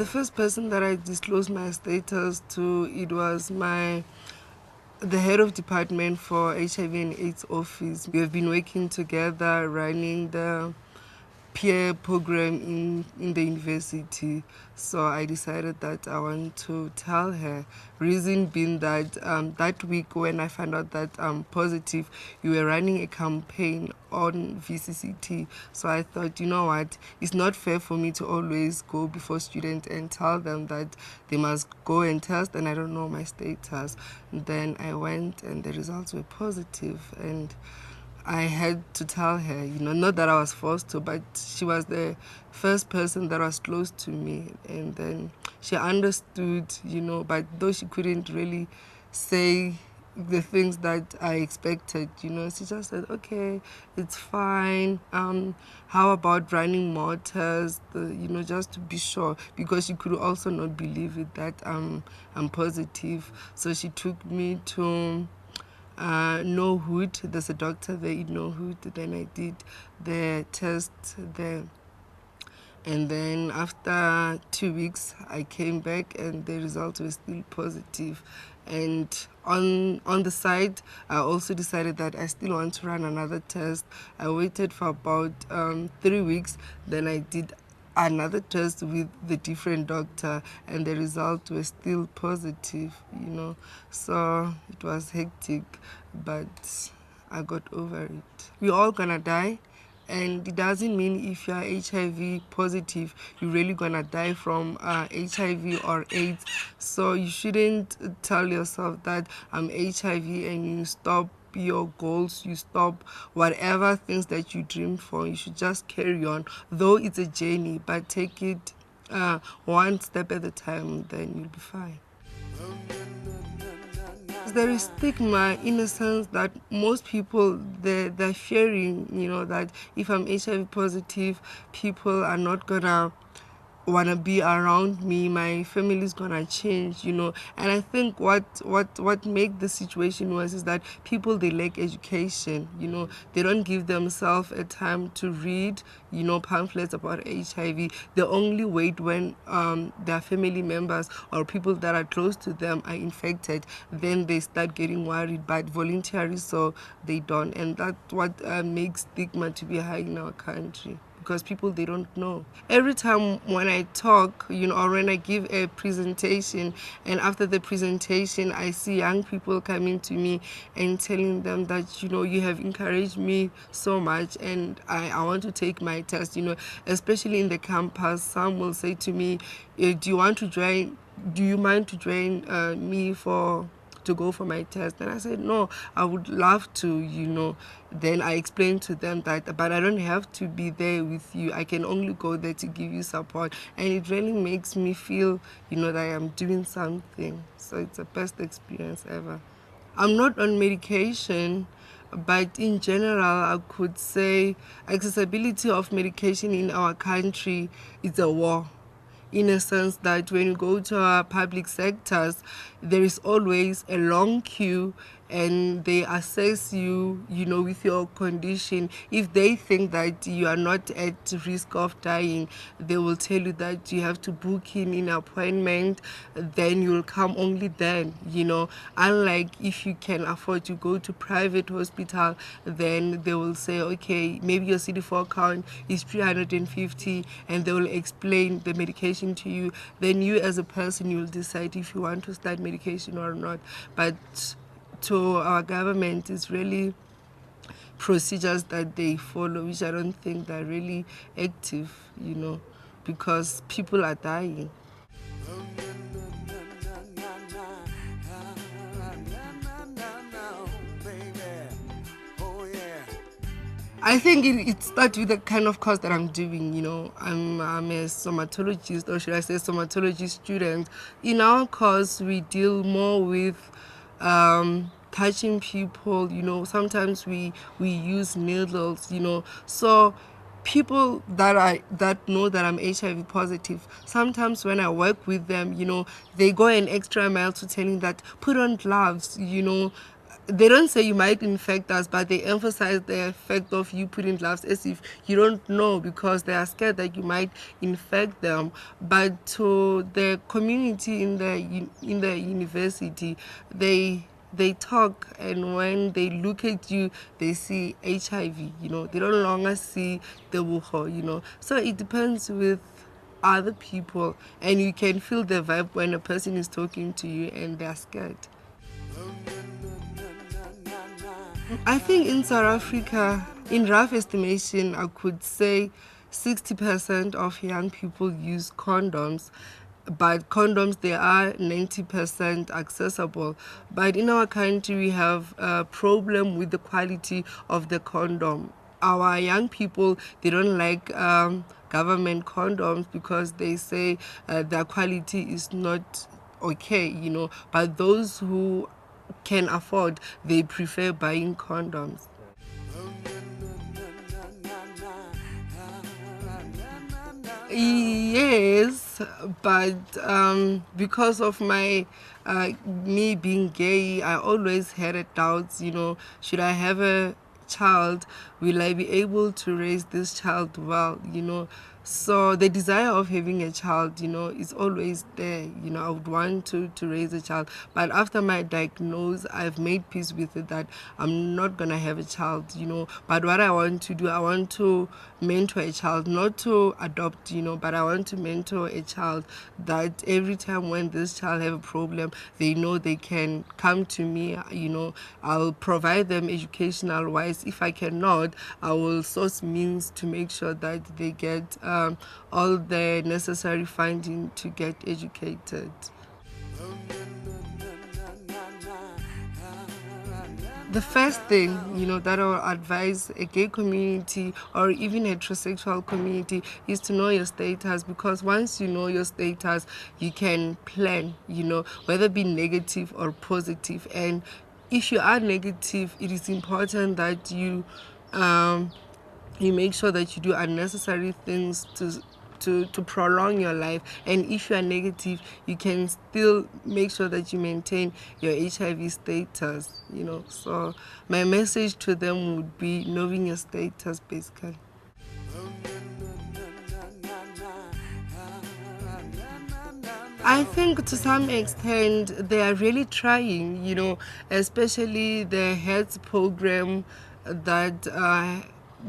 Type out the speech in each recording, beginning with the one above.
The first person that I disclosed my status to, it was the head of department for HIV and AIDS office. We have been working together, running the peer program in the university. So I decided that I want to tell her. Reason being that that week when I found out that I'm positive, you were running a campaign on VCCT. So I thought, you know what, it's not fair for me to always go before students and tell them that they must go and test and I don't know my status. And then I went and the results were positive, and I had to tell her, not that I was forced to, but she was the first person that was close to me. And then she understood, but though she couldn't really say the things that I expected, she just said, okay, it's fine. How about running more tests, just to be sure, because she could also not believe it that I'm positive. So she took me to Norwood. There's a doctor there in Norwood. Then I did the test there. And then after 2 weeks, I came back and the results were still positive. And on the side, I also decided that I still want to run another test. I waited for about 3 weeks. Then I did another test with the different doctor and the results were still positive, So it was hectic, but I got over it. We're all gonna die. And it doesn't mean if you're HIV positive, you're really gonna die from HIV or AIDS. So you shouldn't tell yourself that I'm HIV and you stop your goals, you stop whatever things that you dreamed for. You should just carry on, though it's a journey, but take it one step at a time, then you'll be fine. There is stigma in the sense that most people, they're fearing, that if I'm HIV positive, people are not gonna wanna be around me, my family's gonna change, And I think what make the situation worse is that people, they lack education, They don't give themselves a time to read, pamphlets about HIV. They only wait when their family members or people that are close to them are infected. Then they start getting worried, but voluntarily so they don't. And that's what makes stigma to be high in our country, because people, they don't know. Every time when I talk, or when I give a presentation, and after the presentation, I see young people coming to me and telling them that, you have encouraged me so much and I want to take my test, especially in the campus. Some will say to me, do you mind to join me to go for my test? And I said, no, I would love to, Then I explained to them that, but I don't have to be there with you. I can only go there to give you support. And it really makes me feel, that I am doing something. So it's the best experience ever. I'm not on medication, but in general, I could say accessibility of medication in our country is a war. In a sense that when you go to our public sectors, there is always a long queue and they assess you, with your condition. If they think that you are not at risk of dying, they will tell you that you have to book in an appointment, then you'll come only then, Unlike if you can afford to go to private hospital, then they will say, okay, maybe your CD4 count is 350, and they will explain the medication to you. Then you as a person, you'll decide if you want to start medication or not. But to our government, it's really procedures that they follow, which I don't think they're really active, because people are dying. I think it starts with the kind of course that I'm doing, I'm a somatologist, or should I say somatology student. In our course, we deal more with touching people, sometimes we use needles, So people that know that I'm HIV positive, sometimes when I work with them, they go an extra mile to telling that put on gloves, they don't say you might infect us, but they emphasize the effect of you putting gloves as if you don't know, because they are scared that you might infect them. But to the community in the university, they talk, and when they look at you, they see HIV. They don't longer see Teboho. So it depends with other people, and you can feel the vibe when a person is talking to you and they're scared. I think in South Africa, in rough estimation, I could say 60% of young people use condoms. But condoms, they are 90% accessible. But in our country, we have a problem with the quality of the condom. Our young people, they don't like government condoms because they say their quality is not okay. But those who can afford, they prefer buying condoms. Yes, but because of my me being gay, I always had a doubt. Should I have a child? Will I be able to raise this child well? So the desire of having a child, is always there. I would want to raise a child. But after my diagnosis, I've made peace with it that I'm not going to have a child, But what I want to do, I want to mentor a child, not to adopt, but I want to mentor a child that every time when this child have a problem, they know they can come to me, I'll provide them educational wise. If I cannot, I will source means to make sure that they get all the necessary funding to get educated. The first thing, that I would advise a gay community or even heterosexual community is to know your status, because once you know your status, you can plan, whether it be negative or positive. And if you are negative, it is important that you make sure that you do unnecessary things to prolong your life. And if you are negative, you can still make sure that you maintain your HIV status, So my message to them would be knowing your status, basically. I think to some extent they are really trying, especially the health program that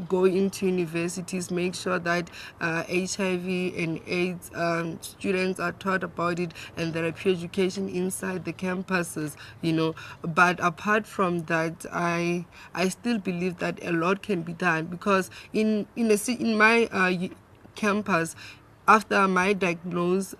go into universities, make sure that HIV and AIDS students are taught about it, and there are peer education inside the campuses, But apart from that, I still believe that a lot can be done, because in my campus, after my diagnosis,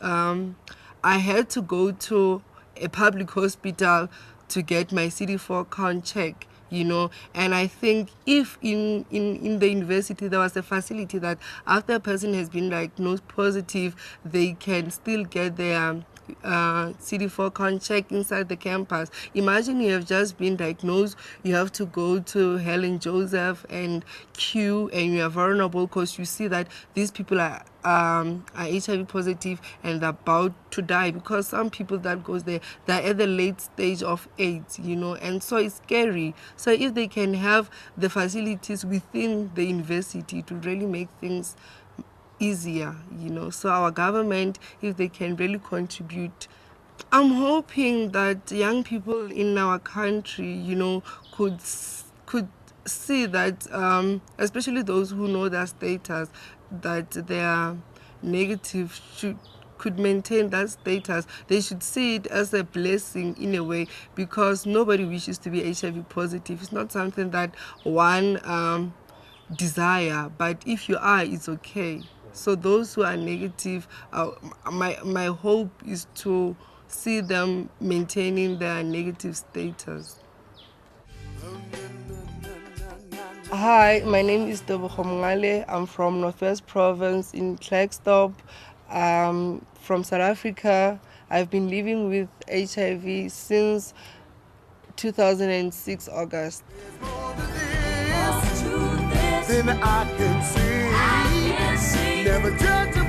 I had to go to a public hospital to get my CD4 count check. And I think if in the university there was a facility that after a person has been diagnosed positive, they can still get their CD4 count check inside the campus. Imagine you have just been diagnosed, you have to go to Helen Joseph and queue, and you are vulnerable because you see that these people are HIV positive and they're about to die, because some people that goes there, they're at the late stage of AIDS, and so it's scary. So if they can have the facilities within the university to really make things easier, So our government, if they can really contribute, I'm hoping that young people in our country, could see that, especially those who know their status, that they are negative could maintain that status. They should see it as a blessing in a way, because nobody wishes to be HIV positive. It's not something that one desire, but if you are, it's okay. So those who are negative, my hope is to see them maintaining their negative status. Hi, my name is Teboho. I'm from Northwest Province in Klerksdorp. From South Africa. I've been living with HIV since 2006 August. Then I can see. Never judge a